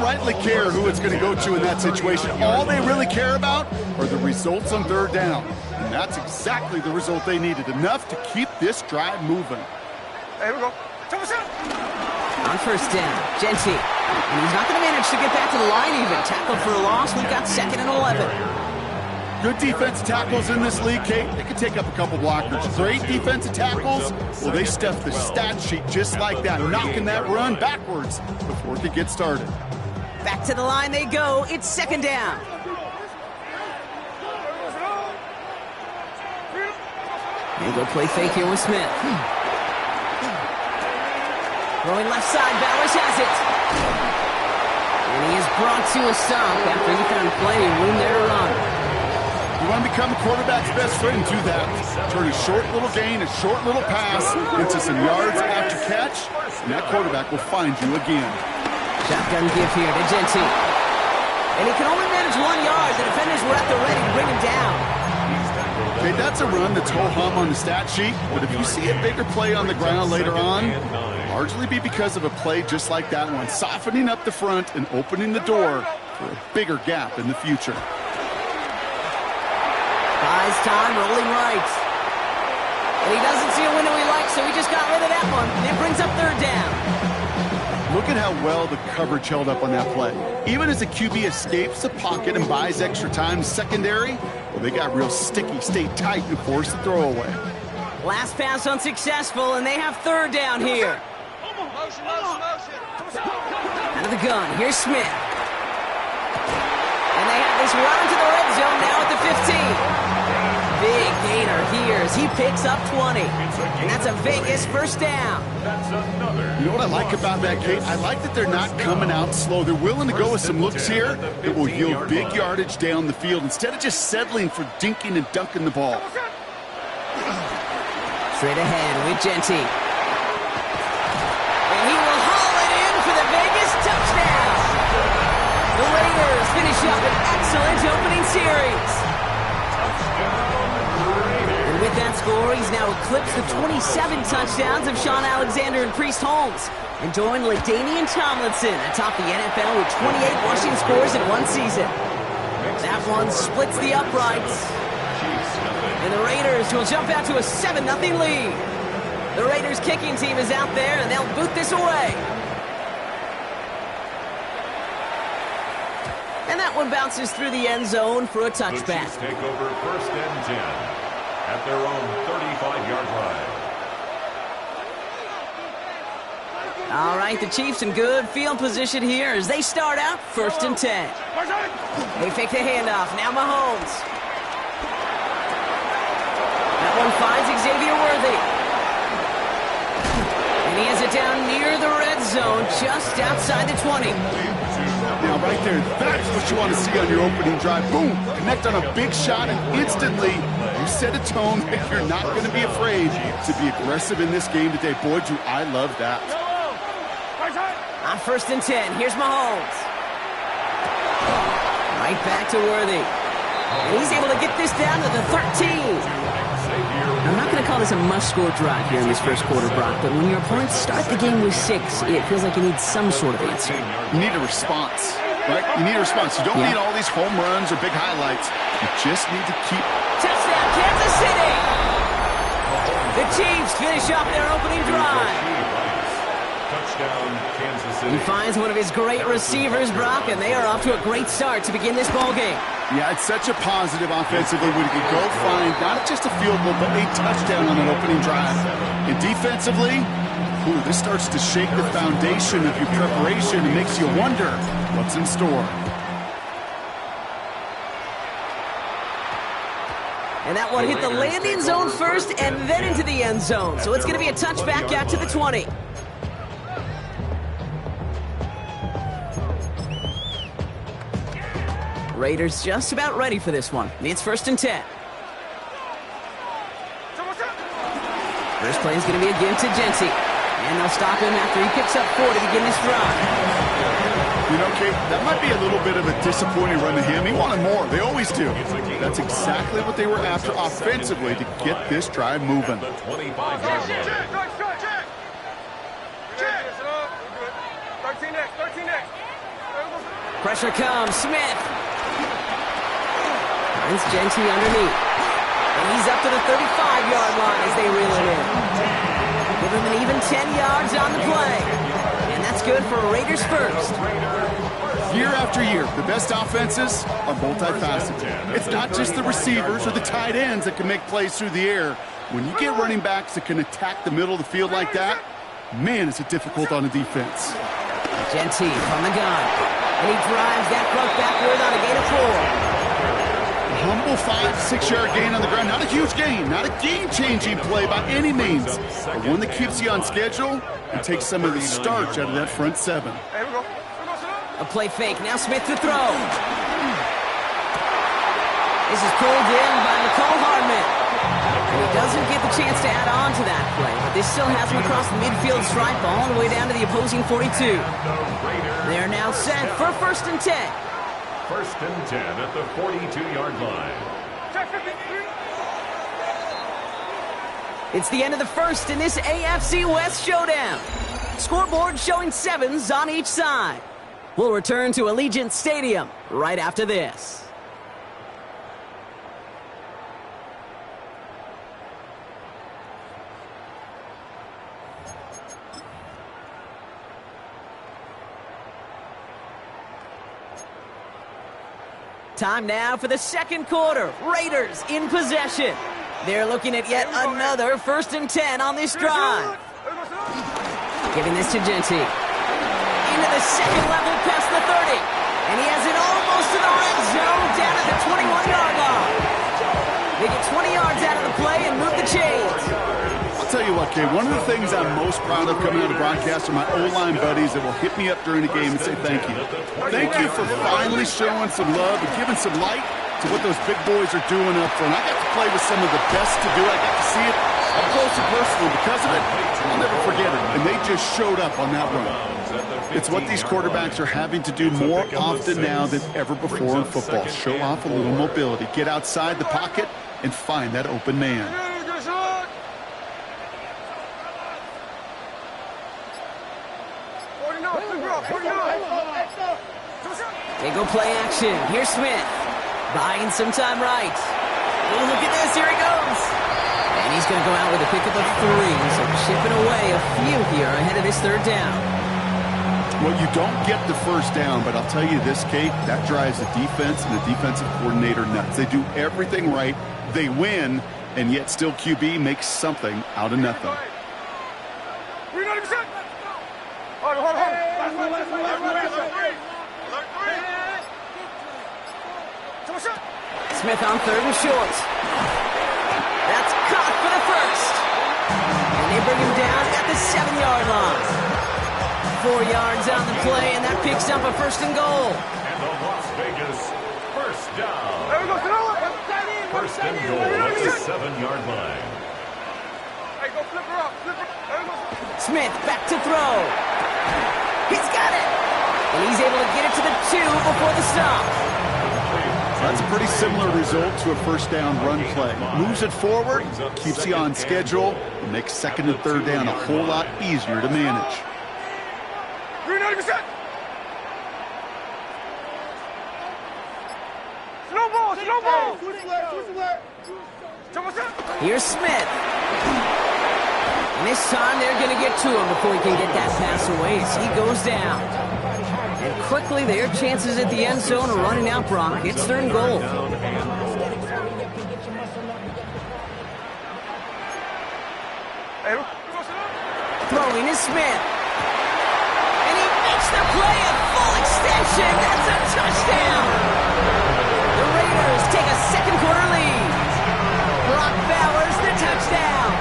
rightly care who it's going to go to in that situation. All they really care about are the results on third down. And that's exactly the result they needed, enough to keep this drive moving. Here we go. On first down, Jeanty. And he's not going to manage to get back to the line even. Tackled for a loss. We've got 2nd and 11. Good defensive tackles in this league, Kate. They can take up a couple blockers. Great defensive tackles, well, they stuff the stat sheet just like that, knocking that run backwards before it could get started. Back to the line they go. It's 2nd down. And go play fake here with Smith. Throwing left side, Bowers has it. And he is brought to a stop after he found plenty of room there to run. You want to become a quarterback's best friend, do that. Turn a short little gain, a short little pass into some yards after catch, and that quarterback will find you again. Shotgun give here to Jeanty. And he can only manage 1 yard. The defenders were at the ready to bring him down. Okay, that's a run that's ho-hum on the stat sheet, but if you see a bigger play on the ground later on, largely be because of a play just like that one, softening up the front and opening the door for a bigger gap in the future. Buys time, rolling right. And he doesn't see a window he likes, so he just got rid of that one. And it brings up 3rd down. Look at how well the coverage held up on that play. Even as the QB escapes the pocket and buys extra time secondary, well, they got real sticky, stayed tight, and forced the throwaway. Last pass unsuccessful, and they have 3rd down here. Out of the gun, here's Smith. And they have this run to the red zone now at the 15. Big gainer here as he picks up 20. And that's a Vegas 1st down. You know what I like about that, Kate? I like that they're not coming out slow. They're willing to go with some looks here that will yield big yardage down the field instead of just settling for dinking and dunking the ball. Straight ahead with Jeanty. And he will haul it in for the Vegas touchdown. The Raiders finish up an excellent opening series. And with that score, he's now eclipsed the 27 touchdowns of Sean Alexander and Priest Holmes, and joined LaDainian Tomlinson atop the NFL with 28 rushing scores in one season. That one splits the uprights. And the Raiders will jump out to a 7-0 lead. The Raiders kicking team is out there, and they'll boot this away. And that one bounces through the end zone for a touchback. The Chiefs take over 1st and 10 at their own 35-yard line. All right, the Chiefs in good field position here as they start out 1st and 10. They fake the handoff. Now Mahomes. That one finds Xavier Worthy. And he has it down near the red zone, just outside the 20. Now, right there, that's what you want to see on your opening drive. Boom! Connect on a big shot, and instantly you set a tone that you're not going to be afraid to be aggressive in this game today. Boy, do I love that. On 1st and 10, here's Mahomes. Right back to Worthy. And he's able to get this down to the 13. I'm not going to call this a must-score drive here in this first quarter, Brock, but when your opponents start the game with 6, it feels like you need some sort of answer. You need a response, right? You need a response. You don't need all these home runs or big highlights. You just need to keep... Touchdown, Kansas City! The Chiefs finish off their opening drive. Touchdown, Kansas City. He finds one of his great receivers, Brock, and they are off to a great start to begin this ball game. Yeah, it's such a positive offensively when you can go find not just a field goal, but a touchdown on an opening drive. And defensively, this starts to shake the foundation of your preparation and makes you wonder what's in store. And that one hit the landing zone first and then into the end zone. So it's going to be a touchback out to the 20. Raiders just about ready for this one. It's 1st and 10. First play is going to be a give to Jeanty. And they'll stop him after he picks up 4 to begin this drive. You know, Kate, that might be a little bit of a disappointing run to him. He wanted more. They always do. That's exactly what they were after offensively to get this drive moving. The 25-yard line. Check. 13 next. Pressure comes. Smith. Finds Jeanty underneath. And he's up to the 35-yard line as they reel it in. Give him an even 10 yards on the play. And that's good for Raiders first. Year after year, the best offenses are multifaceted. It's not just the receivers or the tight ends that can make plays through the air. When you get running backs that can attack the middle of the field like that, man, is it difficult on the defense. Jeanty from the gun. And he drives that truck backward on a gain of 4. A humble 5-6-yard gain on the ground. Not a huge gain, not a game-changing play by any means, but one that keeps you on schedule and takes some of the starch out of that front seven. A play fake. Now Smith to throw. This is pulled in by Mecole Hardman. And he doesn't get the chance to add on to that play, but this still has him across the midfield stripe all the way down to the opposing 42. They're now set for 1st and 10. 1st and 10 at the 42-yard line. It's the end of the first in this AFC West showdown. Scoreboard showing 7s on each side. We'll return to Allegiant Stadium right after this. Time now for the second quarter. Raiders in possession. They're looking at yet another 1st and 10 on this drive. Giving this to Jeanty. Into the second level past the 30. And he has it almost to the red zone down at the 21-yard line. They get 20 yards out of the play and move the chains. I'll tell you what, Kay, one of the things I'm most proud of coming out of broadcast are my O-line buddies that will hit me up during the game and say thank you. Thank you for finally showing some love and giving some light to what those big boys are doing up front. I got to play with some of the best to do it. I got to see it up close and personal. Because of it, I'll never forget it. And they just showed up on that run. It's what these quarterbacks are having to do more often now than ever before in football. Show off a little mobility. Get outside the pocket and find that open man. They go play action. Here's Smith. Buying some time right. Oh, look at this. Here he goes. And he's going to go out with a pickup of 3. So chipping away a few here ahead of this 3rd down. Well, you don't get the 1st down, but I'll tell you this, Kate, that drives the defense and the defensive coordinator nuts. They do everything right. They win, and yet still QB makes something out of nothing. Smith on 3rd and short. That's caught for the 1st. And they bring him down at the 7-yard line. 4 yards on the play, and that picks up a 1st and goal. And the Las Vegas 1st down. 1st and goal at the 7-yard line. Smith back to throw. He's got it. And he's able to get it to the 2 before the stop. That's a pretty similar result to a 1st down run play. Moves it forward, keeps you on schedule, and makes 2nd and 3rd down a whole lot easier to manage. Here's Smith. And this time they're going to get to him before he can get that pass away as he goes down. And quickly their chances at the end zone are running out, Brock. It's 3rd and goal. Throwing is Smith. And he makes the play at full extension. That's a touchdown. The Raiders take a second quarter lead. Brock Bowers the touchdown.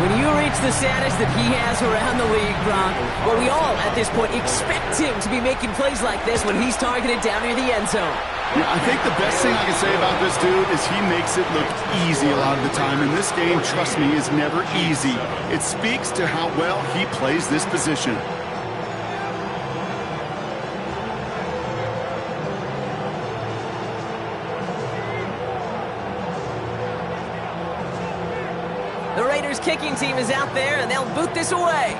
When you reach the status that he has around the league, Brock, well, we all at this point expect him to be making plays like this when he's targeted down near the end zone. Yeah, I think the best thing I can say about this dude is he makes it look easy a lot of the time. And this game, trust me, is never easy. It speaks to how well he plays this position. The Raiders kicking team is out there, and they'll boot this away.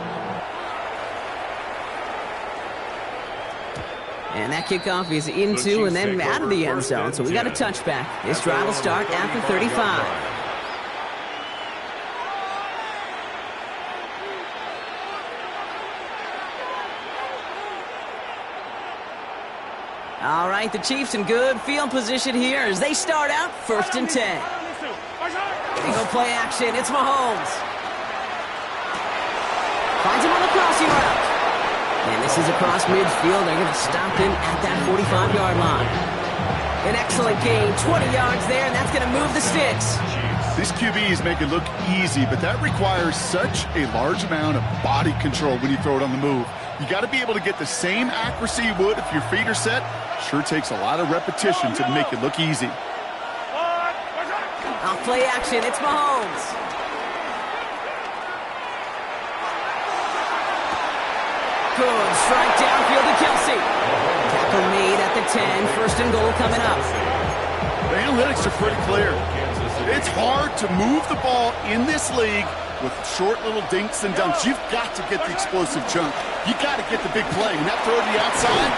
And that kickoff is into and then out of the end zone. So we got a touchback. This drive will start at the 35. All right, the Chiefs in good field position here as they start out 1st and 10. They go play action. It's Mahomes. Finds him on the crossing route. And this is across midfield. They're going to stop him at that 45-yard line. An excellent gain, 20 yards there, and that's going to move the sticks. These QBs make it look easy, but that requires such a large amount of body control when you throw it on the move. You got to be able to get the same accuracy you would if your feet are set. Sure takes a lot of repetition to make it look easy. Off play action, it's Mahomes. Good strike downfield to Kelsey. Tackle made at the 10, 1st and goal coming up. The analytics are pretty clear. It's hard to move the ball in this league with short little dinks and dunks. You've got to get the explosive chunk. You got to get the big play. And that throw to the outside.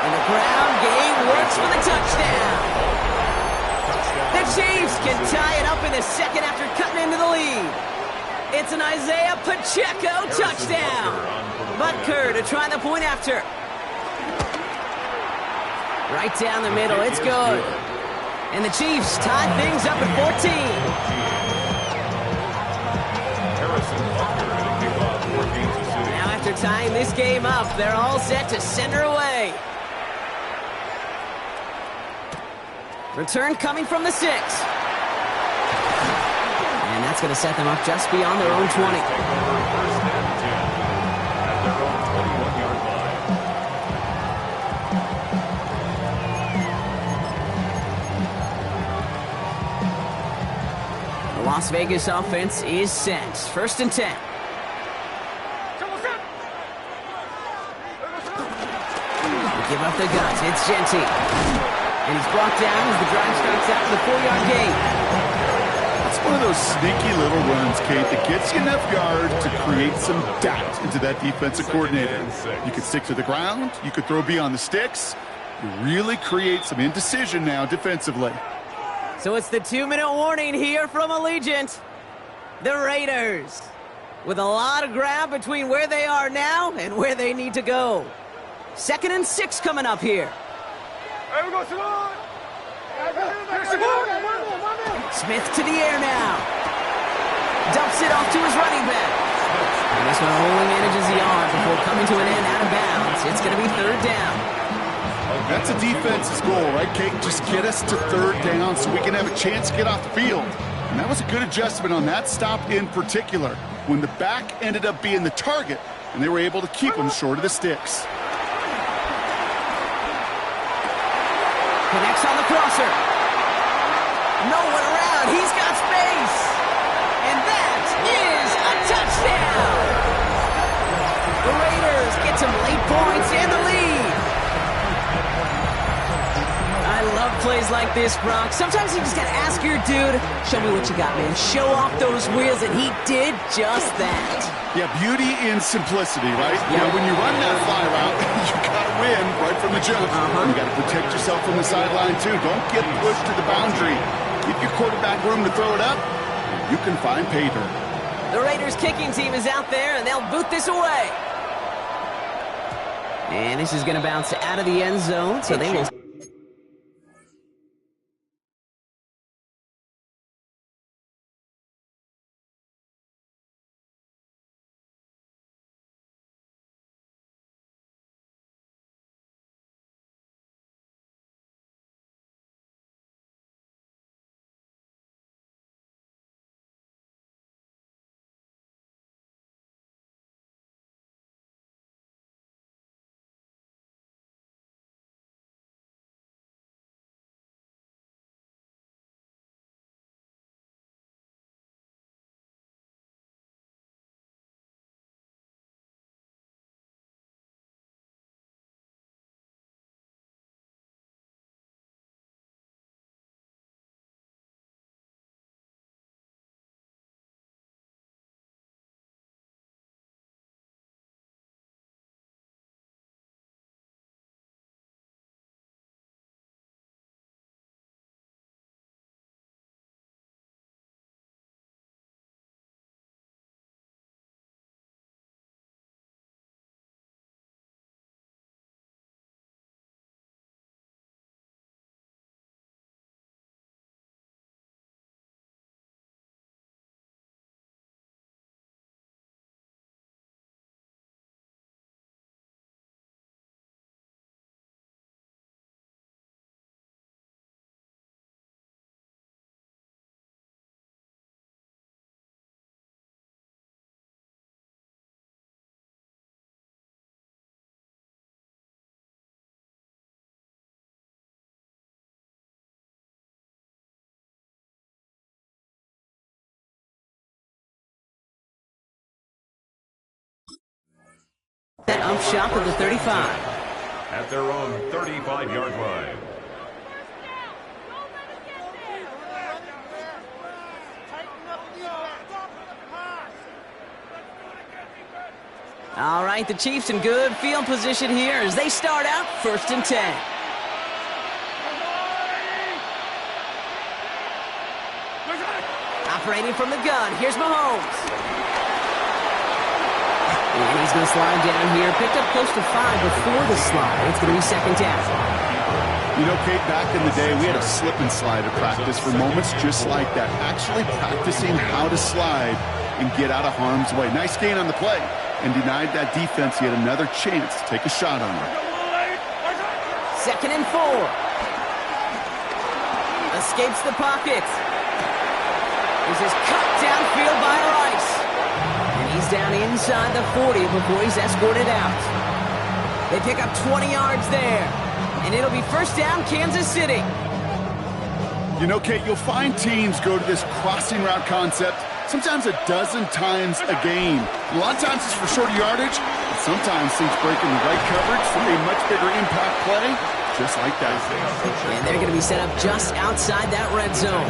And the ground game works for the touchdown. The Chiefs can tie it up in the second after cutting into the lead. It's an Isaiah Pacheco touchdown. Butker to try the point after. Right down the middle. It's good. And the Chiefs tie things up at 14. Now after tying this game up, they're all set to send her away. Return coming from the 6. And that's going to set them up just beyond their own 20. The Las Vegas offense is set. 1st and 10. They give up the guts. It's Genty. And he's brought down as the drive starts out with a 4-yard gain. It's one of those sneaky little runs, Kate, that gets you enough yards to create some doubt into that defensive coordinator. You could stick to the ground. You could throw beyond the sticks. You really create some indecision now defensively. So it's the 2-minute warning here from Allegiant. The Raiders with a lot of ground between where they are now and where they need to go. 2nd and 6 coming up here. Smith to the air now. Dumps it off to his running back. And this one only manages the yard before coming to an end out of bounds. It's going to be 3rd down. That's a defense's goal, right, Kate? Just get us to 3rd down so we can have a chance to get off the field. And that was a good adjustment on that stop in particular, when the back ended up being the target, and they were able to keep him short of the sticks. Connects on the crosser. No one around. He's got space. And that is a touchdown. The Raiders get some late points and the lead. I love plays like this, Brock. Sometimes you just got to ask your dude, show me what you got, man. Show off those wheels, and he did just that. Yeah, beauty in simplicity, right? Yeah. You know, when you run that fly route, you got to win right from the jump. You got to protect yourself from the sideline, too. Don't get pushed to the boundary. Keep your quarterback room to throw it up. You can find pay dirt. The Raiders kicking team is out there, and they'll boot this away. And this is going to bounce out of the end zone, so they will That up shot at the 35. At their own 35-yard line. All right, the Chiefs in good field position here as they start out 1st and 10. Operating from the gun, here's Mahomes. And he's going to slide down here. Picked up close to 5 before the slide. It's going to be 2nd down. You know, Kate, back in the day, we had a slip and slide at practice for moments just like that. Actually practicing how to slide and get out of harm's way. Nice gain on the play. And denied that defense yet another chance to take a shot on him. 2nd and 4. Escapes the pocket. This is cut downfield by Rice. And he's down inside the 40 before he's escorted out. They pick up 20 yards there. And it'll be 1st down, Kansas City. You know, Kate, you'll find teams go to this crossing route concept sometimes a dozen times a game. A lot of times it's for shorter yardage, but sometimes teams break in the right coverage for a much bigger impact play, just like that. And they're going to be set up just outside that red zone.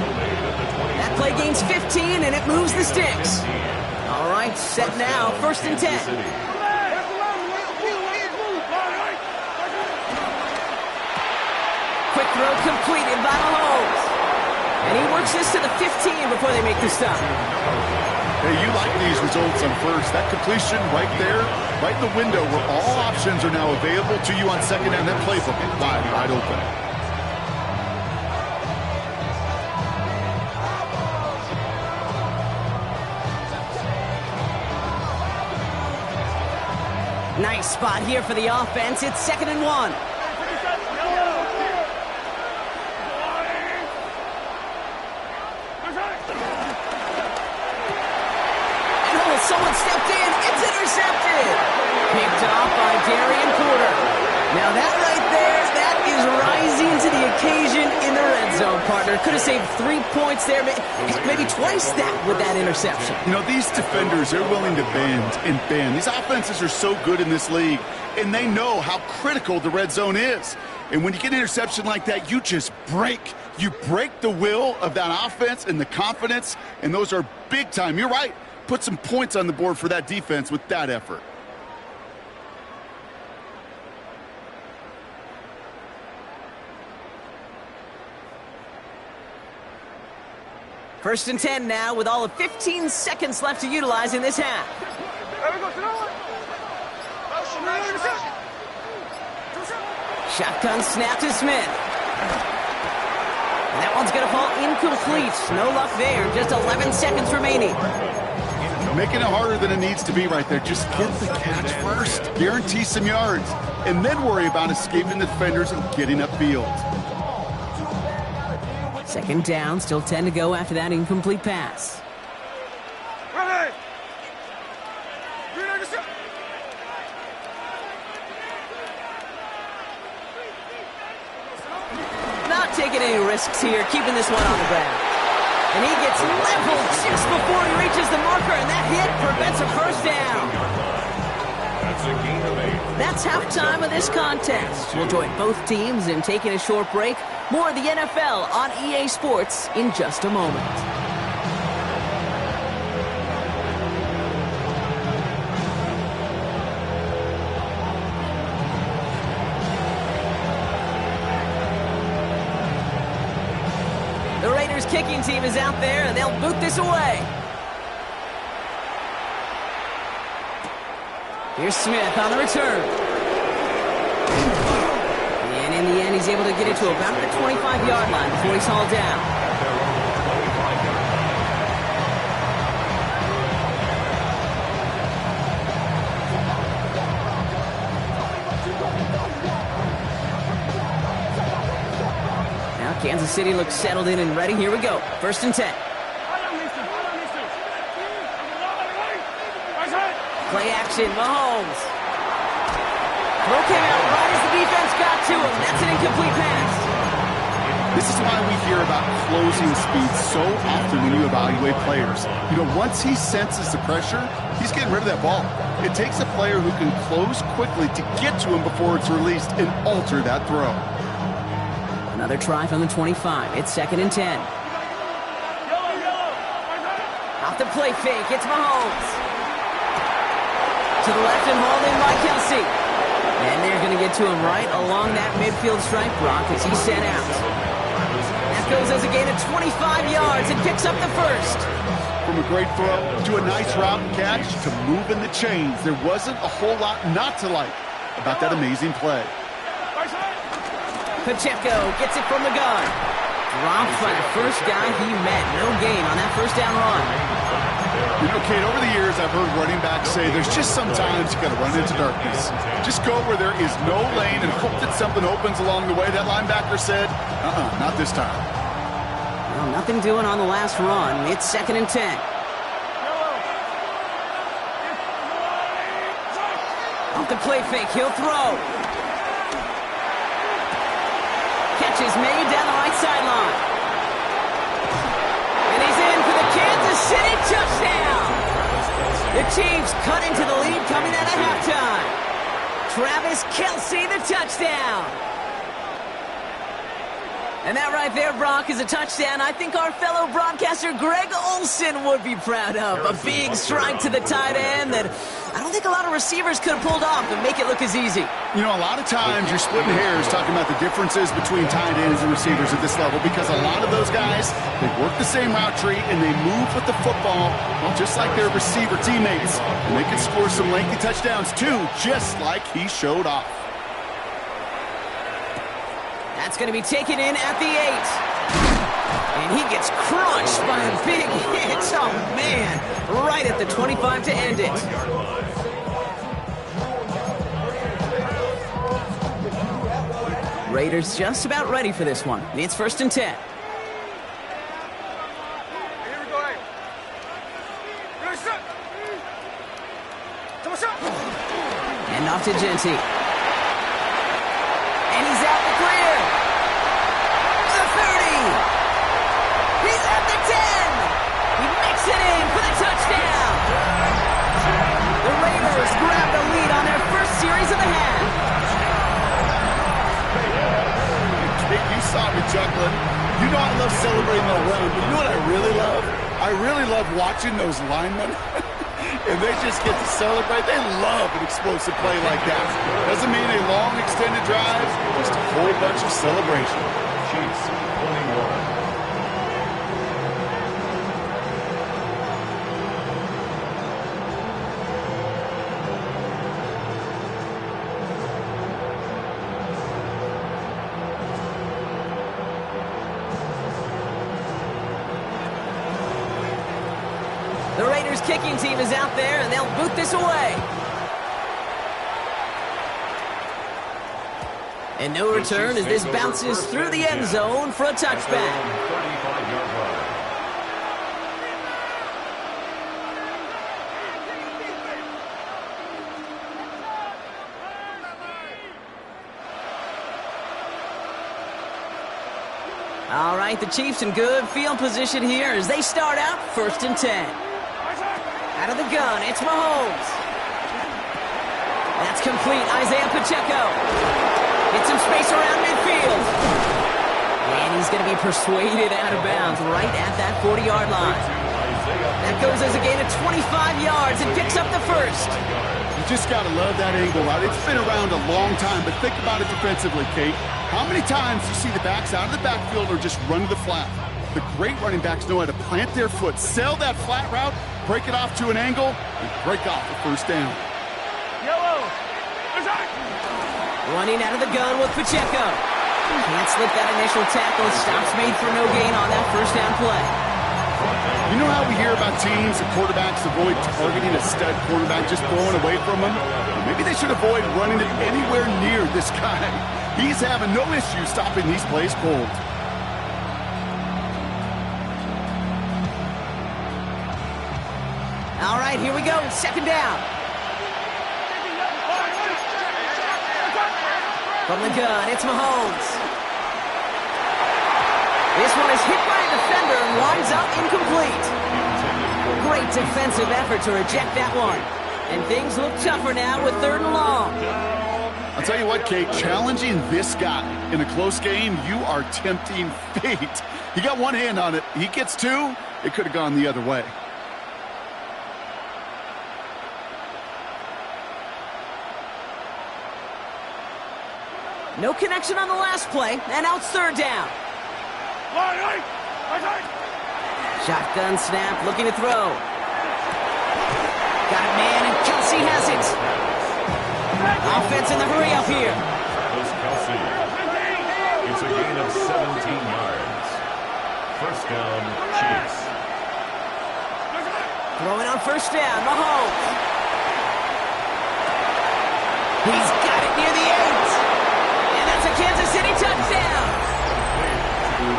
That play gains 15, and it moves the sticks. All right, set now, 1st and 10. Quick throw completed by Mahomes. And he works this to the 15 before they make the stop. Hey, you like these results on 1st. That completion right there, right in the window where all options are now available to you on 2nd down. That playbook wide open. Nice spot here for the offense. It's 2nd and 1. Someone stepped in. It's intercepted. Picked off by Darian Porter. Now that right there, that is rising to the occasion in the red zone, partner. Could have saved 3 points there, maybe twice that with that interception. You know, these defenders, they're willing to bend and bend. These offenses are so good in this league, and they know how critical the red zone is. And when you get an interception like that, you just break. You break the will of that offense and the confidence, and those are big time. You're right. Put some points on the board for that defense with that effort. First and 10 now with all of 15 seconds left to utilize in this half. Shotgun snap to Smith. And that one's going to fall incomplete. No luck there. Just 11 seconds remaining. Making it harder than it needs to be right there. Just get the catch first. Guarantee some yards. And then worry about escaping the defenders and getting upfield. 2nd down. Still 10 to go after that incomplete pass. Not taking any risks here. Keeping this one on the ground. And he gets leveled just before he reaches the marker, and that hit prevents a 1st down. That's a gain of 8. That's halftime of this contest. We'll join both teams in taking a short break. More of the NFL on EA Sports in just a moment. Kicking team is out there, and they'll boot this away. Here's Smith on the return. And in the end, he's able to get it to about the 25-yard line before he's hauled down. Kansas City looks settled in and ready. Here we go. 1st and 10. Play action. Mahomes. Throw came out right as the defense got to him. That's an incomplete pass. This is why we hear about closing speed so often when you evaluate players. You know, once he senses the pressure, he's getting rid of that ball. It takes a player who can close quickly to get to him before it's released and alter that throw. Another try from the 25. It's 2nd and 10. Off the play fake, it's Mahomes. To the left and hauled in by Kelsey. And they're going to get to him right along that midfield stripe, Brock, as he's sent out. That goes as a gain of 25 yards and picks up the first. From a great throw to a nice route and catch to moving the chains, there wasn't a whole lot not to like about that amazing play. Pacheco gets it from the gun. Dropped by the first guy he met. No gain on that first down run. You know, Kate, over the years I've heard running backs say there's just sometimes you got to run into darkness. Just go where there is no lane and hope that something opens along the way. That linebacker said, not this time. Well, nothing doing on the last run. It's 2nd and 10. Off the play fake, he'll throw. Catch is made down the right sideline. And he's in for the Kansas City touchdown. The Chiefs cut into the lead coming out of halftime. Travis Kelce, the touchdown. And that right there, Brock, is a touchdown I think our fellow broadcaster Greg Olsen would be proud of. A big strike to the tight end that I don't think a lot of receivers could have pulled off and make it look as easy. You know, a lot of times you're splitting hairs talking about the differences between tight ends and receivers at this level because a lot of those guys, they work the same route tree and they move with the football, well, just like their receiver teammates. And they can score some lengthy touchdowns too, just like he showed off. That's going to be taken in at the 8. And he gets crushed by a big hit. Oh, man. Right at the 25 to end it. Raiders just about ready for this one. It's 1st and 10. And off to Genty. And he's out the clear. The 30. He's at the 10. He makes it in for the touchdown. The Raiders grab the lead on their first series of the half. You saw me chuckling. You know I love celebrating the run, but you know what I really love? I really love watching those linemen. And they just get to celebrate. They love an explosive play like that. Doesn't mean a long extended drive, just a whole bunch of celebration. Chiefs, 21. The Raiders kicking team is out there, and they'll boot this away. And no return as this bounces through the end zone for a touchback. 35-yard run. All right, the Chiefs in good field position here as they start out 1st and 10. Out of the gun, it's Mahomes. That's complete, Isaiah Pacheco. Gets some space around midfield. And he's going to be persuaded out of bounds right at that 40-yard line. That goes as a gain of 25 yards and picks up the first. You just got to love that angle, right? It's been around a long time, but think about it defensively, Kate. How many times do you see the backs out of the backfield or just run to the flat? The great running backs know how to plant their foot, sell that flat route, break it off to an angle, and break off the first down. Running out of the gun with Pacheco. Can't slip that initial tackle. Stops made for no gain on that first down play. You know how we hear about teams and quarterbacks avoid targeting a stud quarterback, just throwing away from him? Maybe they should avoid running it anywhere near this guy. He's having no issue stopping these plays cold. All right, here we go. 2nd down. From the gun, it's Mahomes. This one is hit by a defender and winds up incomplete. Great defensive effort to reject that one. And things look tougher now with 3rd and long. I'll tell you what, Kate, challenging this guy in a close game, you are tempting fate. He got one hand on it. He gets 2. It could have gone the other way. No connection on the last play, and now it's 3rd down. Shotgun snap, looking to throw. Got a man, and Kelsey has it. Offense in the hurry up here. Travis Kelsey. It's a gain of 17 yards. 1st down, Chiefs. Throwing on 1st down, Mahomes. He's got it near the 8. And that's a Kansas City touchdown.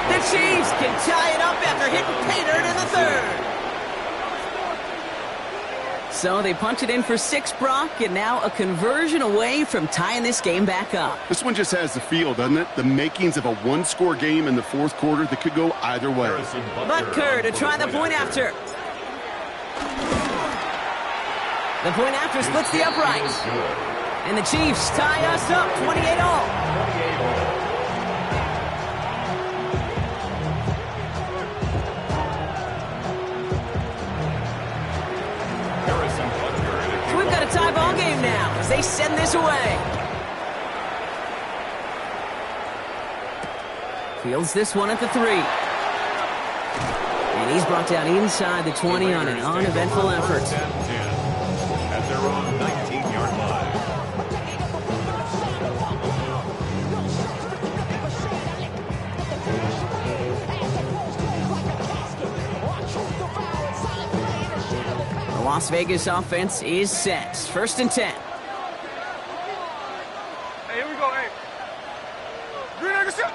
The Chiefs can tie it up after hitting pay dirt in the 3rd. So they punch it in for 6, Brock, and now a conversion away from tying this game back up. This one just has the feel, doesn't it? The makings of a 1-score game in the 4th quarter that could go either way. Butker to try the point after. The point after splits the uprights. And the Chiefs tie us up 28-all. We've got a tie ball game now as they send this away. Fields this one at the 3. And he's brought down inside the 20 on an uneventful effort. At their own 19-yard line. The Las Vegas offense is set. 1st and 10. Hey, here we go, hey. Green Egg shot.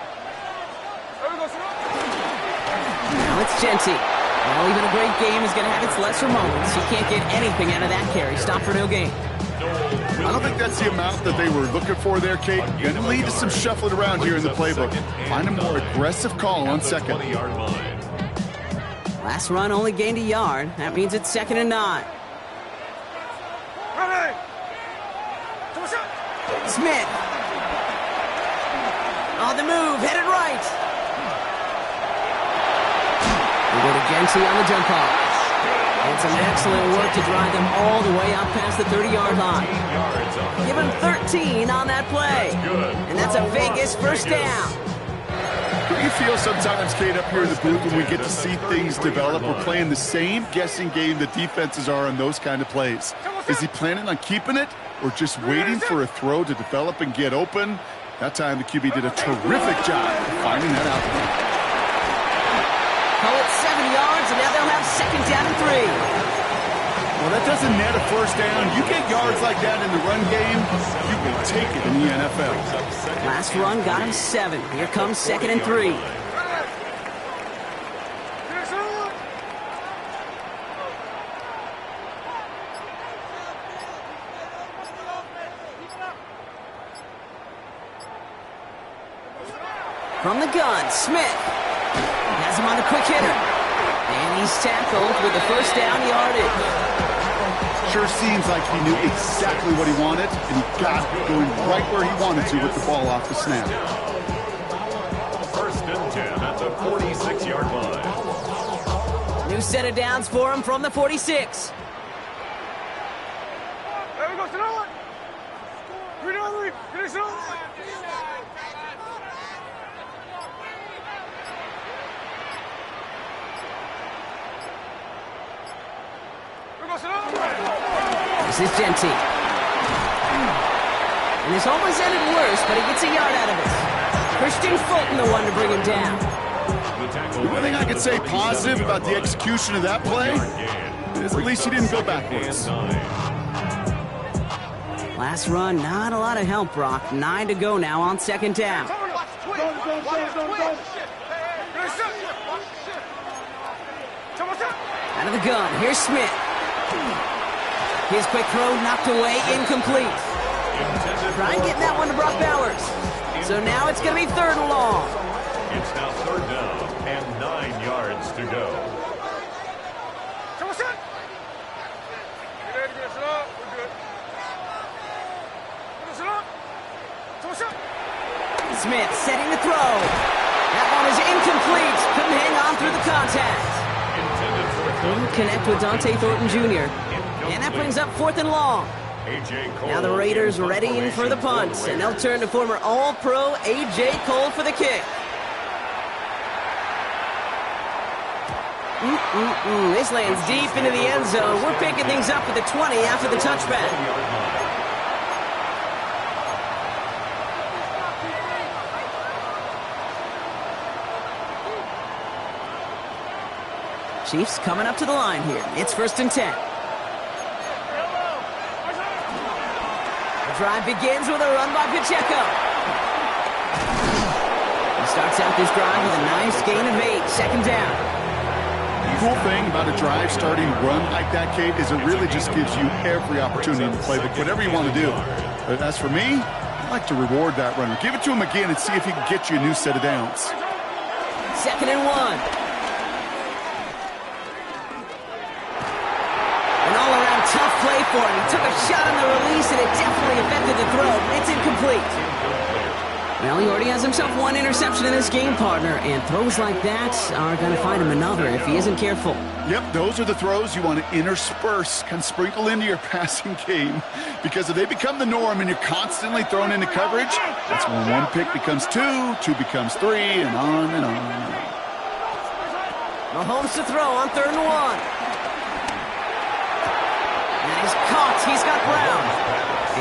There we go, son. Now it's Genty. Well, even a great game is going to have its lesser moments. You can't get anything out of that carry. Stop for no gain. I don't think that's the amount that they were looking for there, Kate. Going to lead to some shuffling around here in the playbook. Find a more aggressive call on 2nd. Last run only gained a yard. That means it's 2nd and 9. Ready. Smith. On the move, headed right. We go to Genty on the jump off. And some excellent work to drive them all the way up past the 30-yard line. Give him 13 on that play. And that's a Vegas 1st down. Do you feel sometimes, Kate, up here in the booth when we get to see things develop? We're playing the same guessing game the defenses are on those kind of plays. Is he planning on keeping it or just waiting for a throw to develop and get open? That time the QB did a terrific job of finding that out. Call it 7 yards, and now they'll have 2nd down and 3. Well, that doesn't net a 1st down. You get yards like that in the run game, you can take it in the NFL. Last run got him 7. Here comes 2nd and 3. From the gun, Smith has him on the quick hitter. And he's tackled with the 1st down yardage. Sure seems like he knew exactly what he wanted, and he got going right where he wanted to with the ball off the snap. 1st and 10 at the 46-yard line. New set of downs for him from the 46. There we go, son. Green Egg, finish it up. This is Genty. And this almost ended worse, but he gets a yard out of it. Christian Fulton, the one to bring him down. The one thing I could say positive about the execution of that play is at least he didn't go backwards. Last run, not a lot of help, Brock. 9 to go now on 2nd down. Out of the gun, here's Smith. His quick throw knocked away, incomplete. Trying getting that one to Brock Bowers. So now it's going to be 3rd and long. It's now third down and 9 yards to go. Smith setting the throw. That one is incomplete. Couldn't hang on through the contact. Couldn't connect with Dante Thornton Jr. And that brings up 4th and long. Now the Raiders ready in for the punt, and they'll turn to former All-Pro A.J. Cole for the kick. This lands deep into the end zone. We're picking things up at the 20 after the touchback. Chiefs coming up to the line here. It's 1st and 10. The drive begins with a run by Pacheco. He starts out this drive with a nice gain of 8. 2nd down. The cool thing about a drive starting run like that, Kate, is it really just gives you every opportunity to play whatever you want to do. But as for me, I like to reward that runner. Give it to him again and see if he can get you a new set of downs. 2nd and 1. Tough play for him. He took a shot on the release, and it definitely affected the throw. It's incomplete. Well, he already has himself 1 interception in this game, partner, and throws like that are going to find him another if he isn't careful. Yep, those are the throws you want to intersperse, kind of sprinkle into your passing game, because if they become the norm and you're constantly thrown into coverage, that's when 1 pick becomes 2, 2 becomes 3, and on and on and on. Mahomes to throw on 3rd and 1. He's caught. He's got Brown.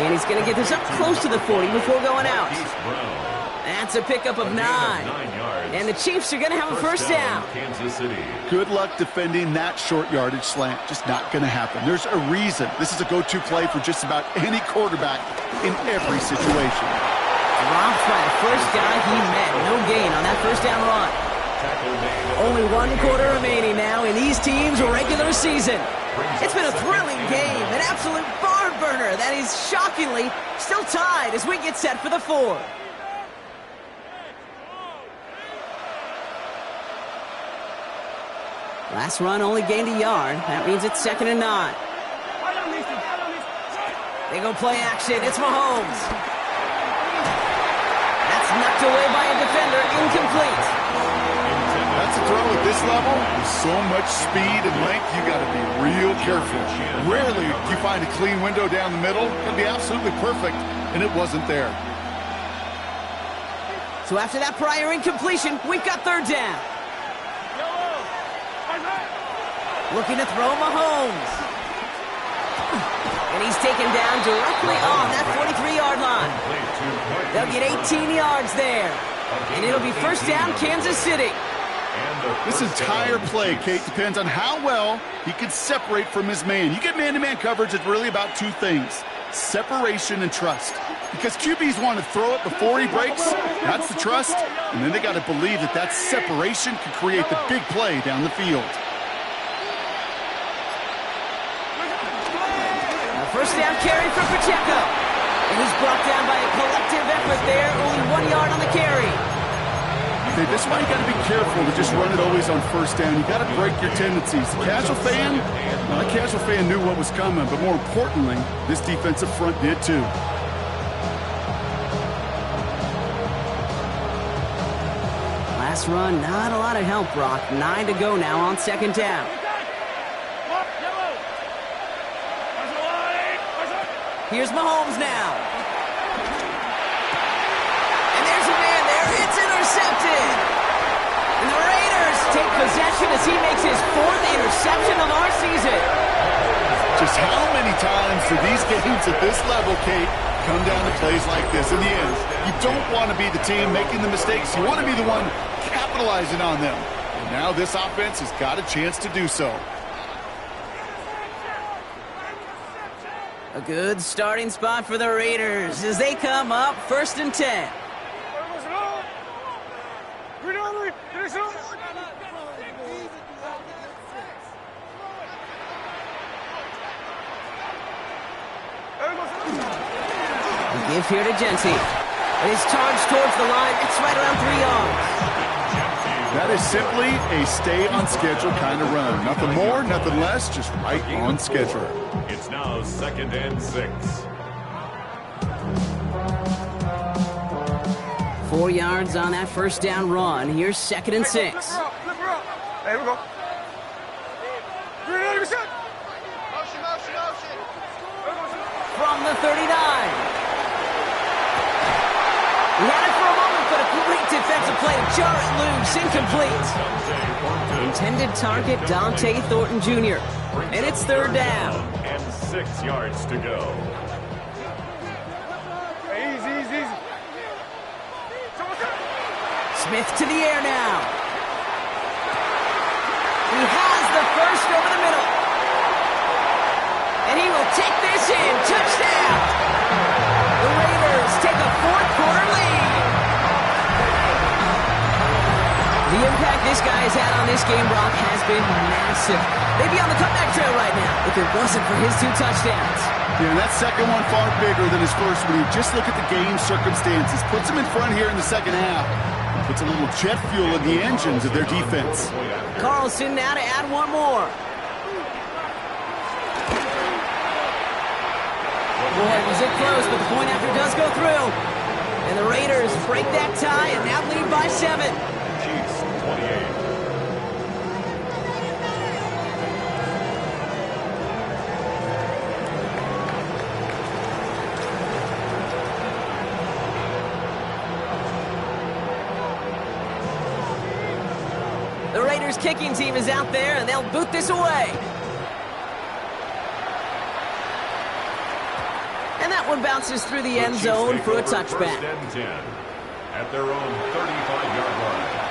And he's going to get this up close to the 40 before going out. That's a pickup of 9. And the Chiefs are going to have a 1st down. Good luck defending that short yardage slant. Just not going to happen. There's a reason. This is a go-to play for just about any quarterback in every situation. Dropped by the first guy he met. No gain on that 1st down run. Only 1 quarter remaining now in these teams' regular season. It's been a thrilling game, an absolute barn burner that is shockingly still tied as we get set for the 4th. Last run only gained a yard. That means it's 2nd and 9. They go play action. It's Mahomes. That's knocked away by a defender. Incomplete. That's a throw at this level. With so much speed and length, you got to be real careful. Rarely do you find a clean window down the middle. It can be absolutely perfect, and it wasn't there. So after that prior incompletion, we've got 3rd down. Looking to throw Mahomes. And he's taken down directly on that 43-yard line. They'll get 18 yards there. And it'll be 1st down, Kansas City. This entire play, Kate, depends on how well he can separate from his man. You get man-to-man coverage, it's really about 2 things: separation and trust. Because QBs want to throw it before he breaks. That's the trust. And then they got to believe that that separation can create the big play down the field. A 1st down carry for Pacheco. And he's brought down by a collective effort there. Only 1 yard on the carry. Okay, this is why you got to be careful to just run it always on 1st down. You got to break your tendencies. The casual fan, well, the casual fan knew what was coming, but more importantly, this defensive front did too. Last run, not a lot of help, Brock. 9 to go now on 2nd down. Here's Mahomes now. And there's a man there. It's intercepted. And the Raiders take possession as he makes his 4th interception of our season. Just how many times do these games at this level, Kate, come down to plays like this? In the end, you don't want to be the team making the mistakes. You want to be the one capitalizing on them. And now this offense has got a chance to do so. A good starting spot for the Raiders as they come up 1st and 10. The give here to Genty. It is charged towards the line. It's right around 3 yards. That is simply a stay on schedule kind of run. Nothing more, nothing less, just right on schedule. It's now 2nd and 6. 4 yards on that first down run. Here's 2nd and 6. Flip her up. There we go. From the 39. He had it for a moment, but a great defensive play to jar it loose. Incomplete. Intended target, Dante Thornton Jr. And it's 3rd down. And 6 yards to go. Easy. Smith to the air now. He has the first over the middle. And he will take this in. Touchdown! The Raiders take a 4th quarter lead. The impact this guy has had on this game, Brock, has been massive. They'd be on the comeback trail right now if it wasn't for his 2 touchdowns. Yeah, and that second one far bigger than his first when you just look at the game circumstances. Puts him in front here in the second half. Puts a little jet fuel in the engines of their defense. Carlson now to add one more. Boy, was it close, but the point after does go through. And the Raiders break that tie and now lead by 7. Chiefs 28. The Raiders kicking team is out there, and they'll boot this away. And that one bounces through the end zone for a touchback. 1st and 10 at their own 35-yard line.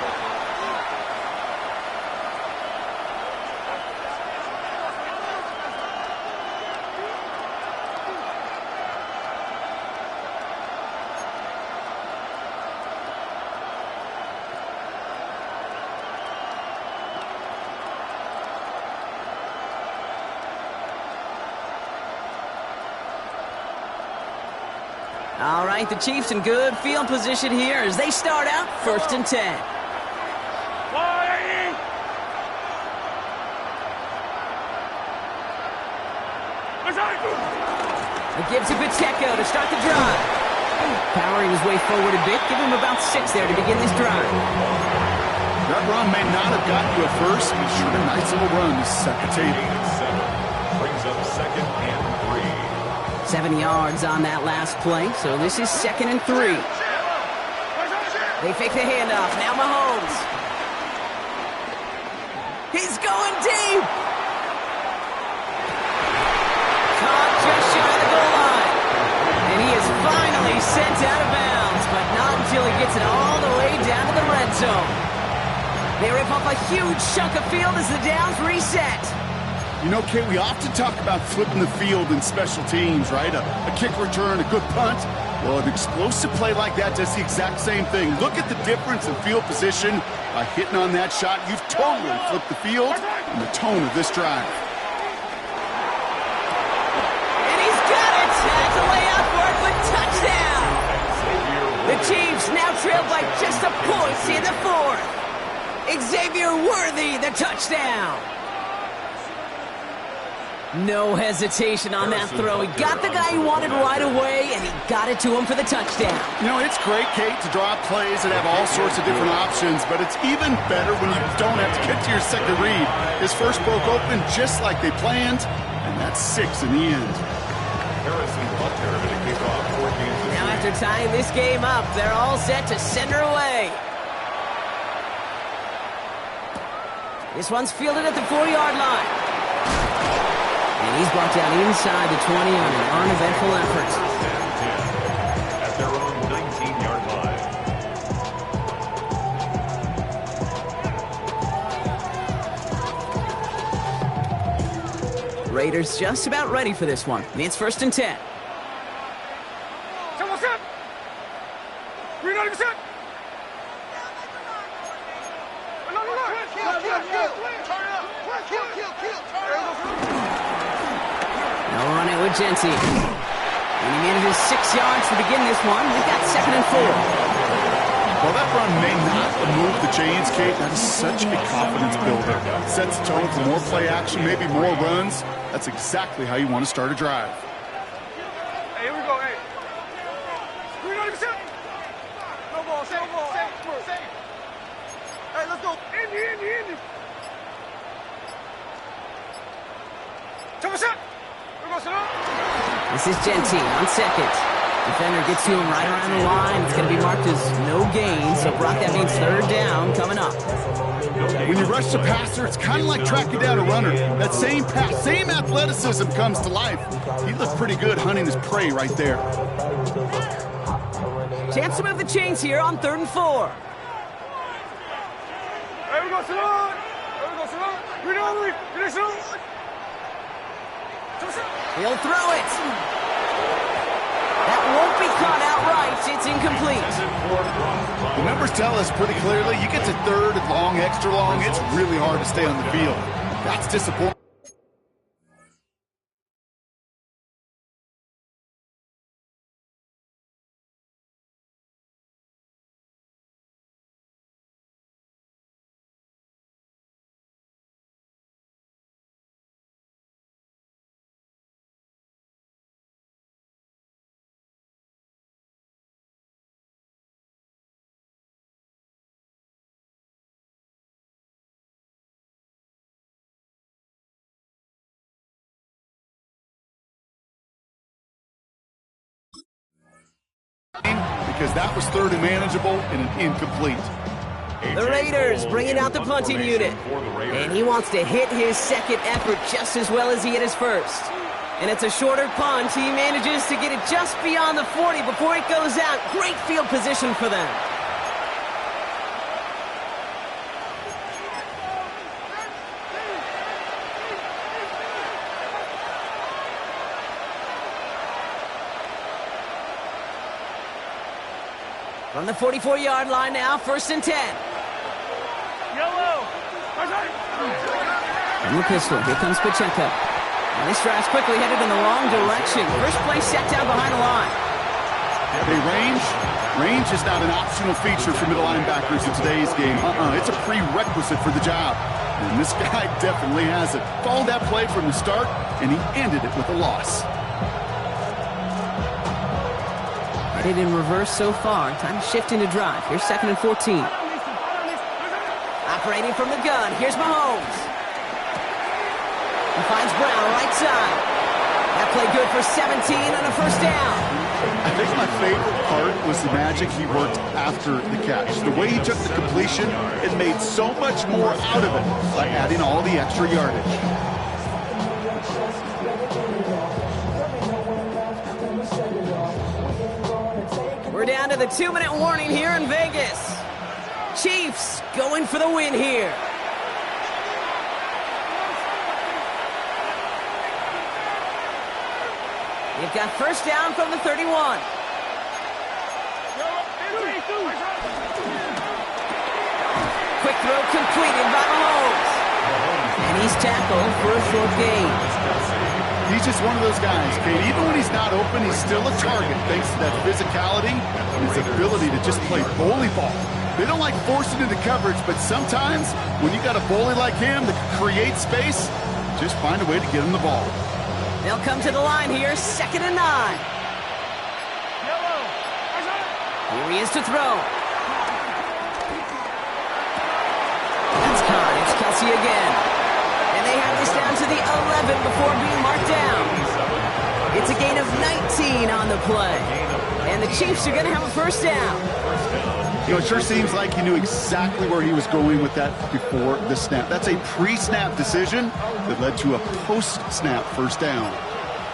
All right, the Chiefs in good field position here as they start out 1st and 10. It gives to Pacheco to start the drive. Powering his way forward a bit, give him about 6 there to begin this drive. That run may not have gotten you a first, but sure a nice little run to set the table. 7 brings up 2nd and 3. 7 yards on that last play, so this is 2nd and 3. They fake the handoff. Now Mahomes. He's going deep. Caught just shy of the goal line. And he is finally sent out of bounds, but not until he gets it all the way down to the red zone. They rip off a huge chunk of field as the downs reset. You know, Kate, we often talk about flipping the field in special teams, right? A kick return, a good punt. Well, an explosive play like that does the exact same thing. Look at the difference in field position. By hitting on that shot, you've totally flipped the field and the tone of this drive. And he's got it. Had to lay out for it, but touchdown. The Chiefs now trail by just a point in the 4th. Xavier Worthy, the touchdown. No hesitation on that throw. He got the guy he wanted right away, and he got it to him for the touchdown. You know, it's great, Kate, to draw plays and have all sorts of different options, but it's even better when you don't have to get to your second read. His first broke open just like they planned, and that's 6 in the end. Harrison Butker to kick off 4 games. Now after tying this game up, they're all set to send her away. This one's fielded at the 4-yard line. And he's brought down inside the 20 on an uneventful effort. At their own 19-yard line. Raiders just about ready for this one. It's 1st and 10. They'll run it with Genty. And he manages 6 yards to begin this one. We've got 2nd and 4. While that run may not move the chains, Kate, that is such a confidence builder. Sets the tone for more play action, maybe more runs. That's exactly how you want to start a drive. Hey, here we go, hey. Green on the shot. No ball, no ball. Safe. Hey, let's go. Indy. Jump shot. Here we go, Sonora. This is Genty on second. Defender gets to him right around the line. It's going to be marked as no gain. So, Brock, that means third down coming up. When you rush the passer, it's kind of like tracking down a runner. That same pass, same athleticism comes to life. He looked pretty good hunting his prey right there. Chance to move the chains here on 3rd and 4. Here we go, Sonora. Green on the leaf. He'll throw it. That won't be caught outright. It's incomplete. The numbers tell us pretty clearly, you get to third and long, extra long, it's really hard to stay on the field. That's disappointing. Because that was third and manageable and an incomplete. The Raiders bringing out the punting unit. And he wants to hit his second effort just as well as he hit his first. And it's a shorter punt. He manages to get it just beyond the 40 before it goes out. Great field position for them. From the 44-yard line now, 1st and 10. Yellow. From the pistol, here comes Pacheco. And this drive's quickly headed in the wrong direction. First play set down behind the line. Hey, range is not an optional feature for middle linebackers in today's game. It's a prerequisite for the job. And this guy definitely has it. Followed that play from the start, and he ended it with a loss. Headed in reverse so far. Time to shift into drive. Here's 2nd and 14. Operating from the gun. Here's Mahomes. He finds Brown right side. That play good for 17 on a 1st down. I think my favorite part was the magic he worked after the catch. The way he took the completion, it made so much more out of it by adding all the extra yardage. We're down to the 2-minute warning here in Vegas. Chiefs going for the win here. You've got 1st down from the 31. Quick throw completed by Mahomes. And he's tackled for a short gain. He's just one of those guys, Kate. Even when he's not open, he's still a target thanks to that physicality and his ability to just play bully ball. They don't like forcing into coverage, but sometimes when you got a bully like him that can create space, just find a way to get him the ball. They'll come to the line here, 2nd and 9. Here he is to throw. That's caught. It's Kelsey again. And they have this down to the 11 before being marked down. It's a gain of 19 on the play. And the Chiefs are going to have a 1st down. You know, it sure seems like he knew exactly where he was going with that before the snap. That's a pre-snap decision that led to a post-snap 1st down.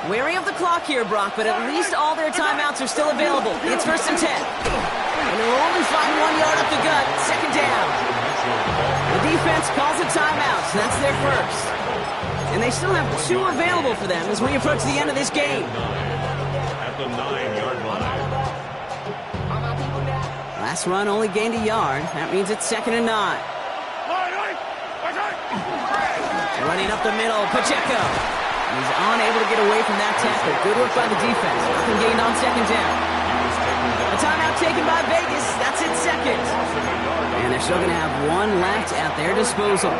Wary of the clock here, Brock, but at least all their timeouts are still available. It's 1st and 10. And they'll only find 1 yard up the gut. 2nd down. The defense calls a timeout, so that's their first. And they still have 2 available for them as we approach the end of this game. At the 9-yard line. Last run only gained a yard. That means it's 2nd and 9. Running up the middle, Pacheco. He's unable to get away from that tackle. Good work by the defense. Nothing gained on 2nd down. A timeout taken by Vegas. That's its 2nd. still going to have one left at their disposal.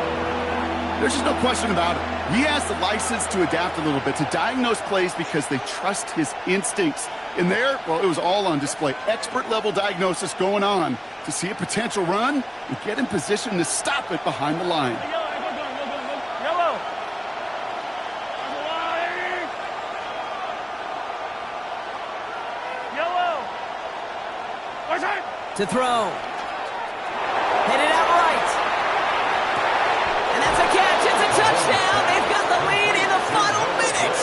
There's just no question about it. He has the license to adapt a little bit, to diagnose plays because they trust his instincts. And there, well, it was all on display. Expert-level diagnosis going on to see a potential run and get in position to stop it behind the line. Yellow. Yellow. To throw. Headed out right. And that's a catch. It's a touchdown. They've got the lead in the final minute.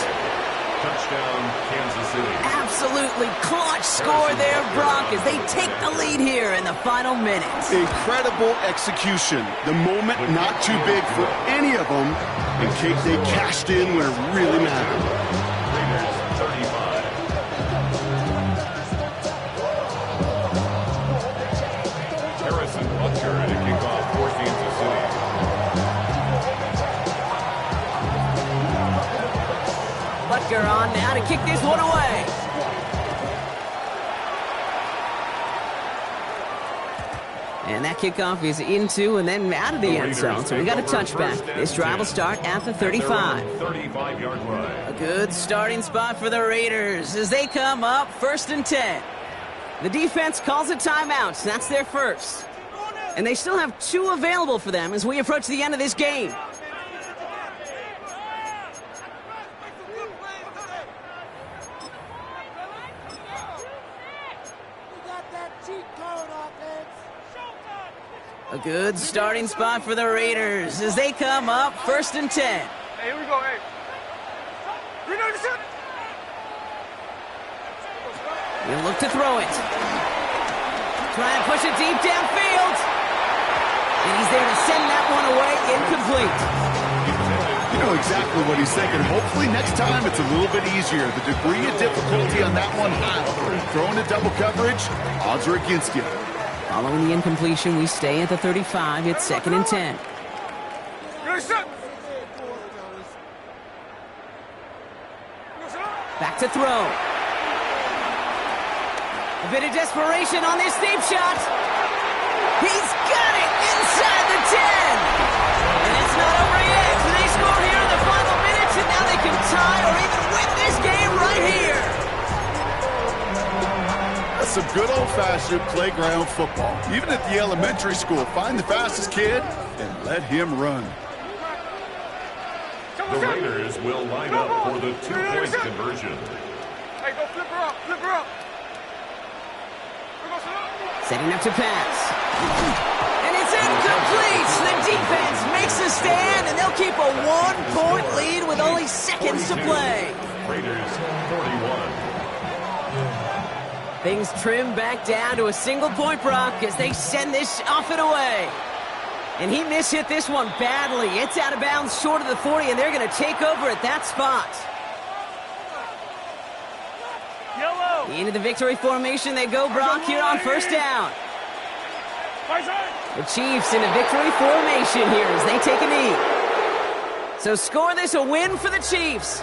Touchdown, Kansas City. Absolutely clutch score there, Brock, as they take the lead here in the final minute. Incredible execution. The moment not too big for any of them. And Kate, they cashed in when it really mattered. Raiders 35. Harrison Butker to kick off for Kansas City. Butker on now to kick this one away. And that kickoff is into and then out of the end zone. So we got a touchback. This drive will start at the 35. 35-yard line. A good starting spot for the Raiders as they come up 1st and 10. The defense calls a timeout. That's their first. And they still have 2 available for them as we approach the end of this game. A good starting spot for the Raiders as they come up 1st and 10. Hey, here we go, hey. 397. He'll look to throw it. Trying to push it deep downfield. And he's there to send that one away incomplete. You know exactly what he's thinking. Hopefully next time it's a little bit easier. The degree of difficulty on that one high. Throwing to double coverage, odds are against you. Following the incompletion, we stay at the 35. It's 2nd and 10. Back to throw. A bit of desperation on this deep shot. He's got it inside the 10. And it's not over yet. So they score here in the final minutes, and now they can tie or even win this game right here. That's some good old-fashioned playground football. Even at the elementary school, find the fastest kid and let him run. The Raiders will line up for the 2-point conversion. Hey, go flip her up, flip her up. Setting up to pass. And it's incomplete. The defense makes a stand, and they'll keep a 1-point lead with only seconds to play. Raiders 41. Things trim back down to a single point, Brock, as they send this off and away. And he mishit this one badly. It's out of bounds short of the 40, and they're going to take over at that spot. Yellow. Into the victory formation they go, Brock, here on 1st down. The Chiefs in a victory formation here as they take a knee. So score this a win for the Chiefs.